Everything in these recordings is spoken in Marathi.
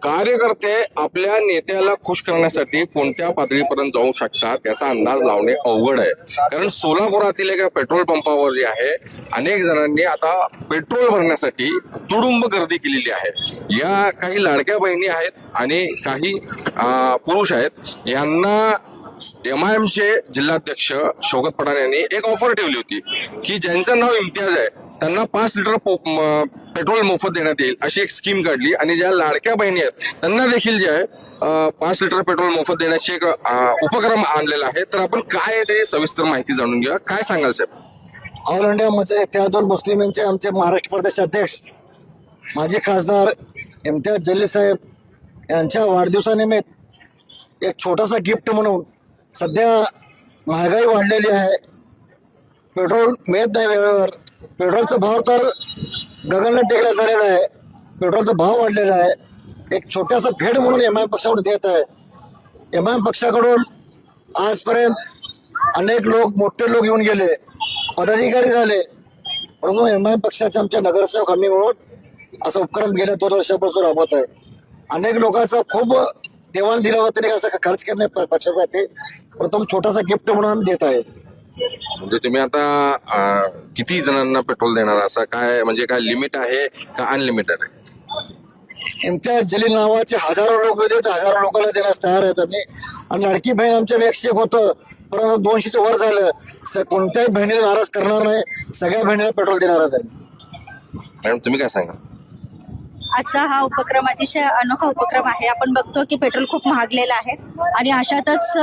कार्यकर्ते आपल्या नेत्याला खुश करण्यासाठी कोणत्या पातळीपर्यंत जाऊ शकतात याचा अंदाज लावणे अवघड आहे. कारण सोलापुरातील एका पेट्रोल पंपावर जे आहे अनेक जणांनी आता पेट्रोल भरण्यासाठी तुडुंब गर्दी केलेली आहे. या काही लाडक्या बहिणी आहेत आणि काही पुरुष आहेत. यांना MIMचे जिल्हाध्यक्ष शौकत पठाण यांनी एक ऑफर ठेवली होती की ज्यांचं नाव इम्तियाज आहे त्यांना 5 लिटर पेट्रोल मोफत देण्यात येईल अशी एक स्कीम काढली. आणि ज्या लाडक्या बहिणी आहेत त्यांना देखील जे आहे 5 लिटर पेट्रोल मोफत देण्याची एक उपक्रम आणलेला आहे. तर आपण काय आहे ते सविस्तर माहिती जाणून घ्या. काय सांगाल साहेब? ऑल इंडिया इत्तेहादुल मुस्लिमींचे आमचे महाराष्ट्र प्रदेश अध्यक्ष माजी खासदार इम्तियाज जलील साहेब यांच्या वाढदिवसानिमित्त एक छोटासा गिफ्ट म्हणून सध्या महागाई वाढलेली आहे, पेट्रोल मिळत नाही वेळेवर, पेट्रोलचा भाव तर गगनला टेकला झालेला आहे, पेट्रोलचा भाव वाढलेला आहे. एक छोटासा भेट म्हणून MIM पक्षाकडून देत आहे. MIM पक्षाकडून आजपर्यंत अनेक लोक मोठे लोक येऊन गेले, पदाधिकारी झाले, परंतु MIM पक्षाचे आमच्या नगरसेवक आम्ही मिळून असा उपक्रम गेल्या 2 वर्षापासून राबवत आहे. अनेक लोकांचा खूप देवाण दिला होता त्यांनी असं खर्च करणे पक्षासाठी, प्रथम छोटासा गिफ्ट म्हणून आम्ही देत आहे. म्हणजे तुम्ही आता किती जणांना पेट्रोल देणार असं काय, म्हणजे काय लिमिट आहे का अनलिमिटेड आहे? इम्तियाज जलील नावाचे हजारो लोक होते, हजारो लोकांना देण्यास तयार आहेत आम्ही. आणि लाडकी बहीण आमच्या 101 होतं, परंतु 200च्या वर झालं. कोणत्याही बहिणीला नाराज करणार नाही, सगळ्या बहिणीला पेट्रोल देणार आहेत. मॅडम तुम्ही काय सांगा? आजचा हा उपक्रम अतिशय अनोखा उपक्रम आहे. आपण बघतो की पेट्रोल खूप महागलेलं आहे आणि अशातच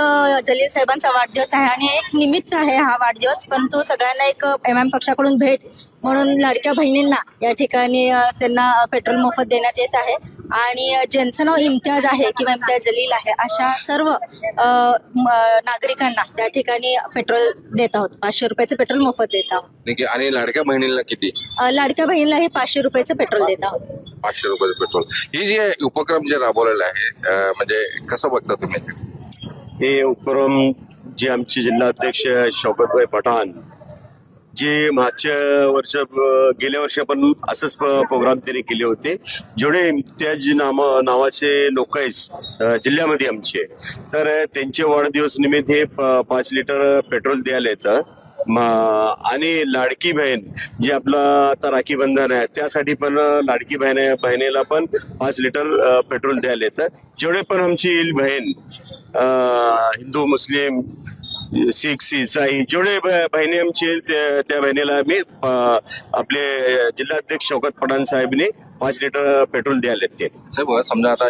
जलील साहेबांचा वाढदिवस आहे आणि एक निमित्त आहे हा वाढदिवस. परंतु सगळ्यांना एक MIM पक्षाकडून भेट म्हणून लाडक्या बहिणींना या ठिकाणी त्यांना पेट्रोल मोफत देण्यात येत आहे. आणि ज्यांचं नाव इम्तियाज आहे किंवा इम्तियाज जलील आहे अशा सर्व नागरिकांना त्या ठिकाणी पेट्रोल देत आहोत. 500 रुपयाचं पेट्रोल मोफत देत आहोत. ठीक आहे. आणि लाडक्या बहिणीला किती? लाडक्या बहिणीलाही 500 रुपयाचं पेट्रोल देत आहोत. 500 रुपयाचं पेट्रोल. ही जे उपक्रम जे राबवलेला आहे म्हणजे कसं बघता तुम्ही? हे उपक्रम जे आमचे जिल्हाध्यक्ष शौकतभाई पठाण जे मागच्या गेल्या वर्षी पण असंच प्रोग्राम त्यांनी केले होते. जेवढे इम्तियाज नावाचे लोक आहेत जिल्ह्यामध्ये आमचे, तर त्यांचे वाढदिवस निमित्त हे 5 लिटर पेट्रोल द्यायला येतं. आणि लाडकी बहीण जे आपला आता राखी बंधन आहे त्यासाठी पण लाडकी बहिणीला पण 5 लिटर पेट्रोल द्यायला येतं. जेवढे पण आमची बहीण हिंदू, मुस्लिम, सिख, इसाई जेवढे बहिणी आमची त्या बहिणीला आम्ही आपले जिल्हाध्यक्ष शौकत पठाण साहेबने 5 लिटर पेट्रोल द्यायला येते. साहेब समजा आता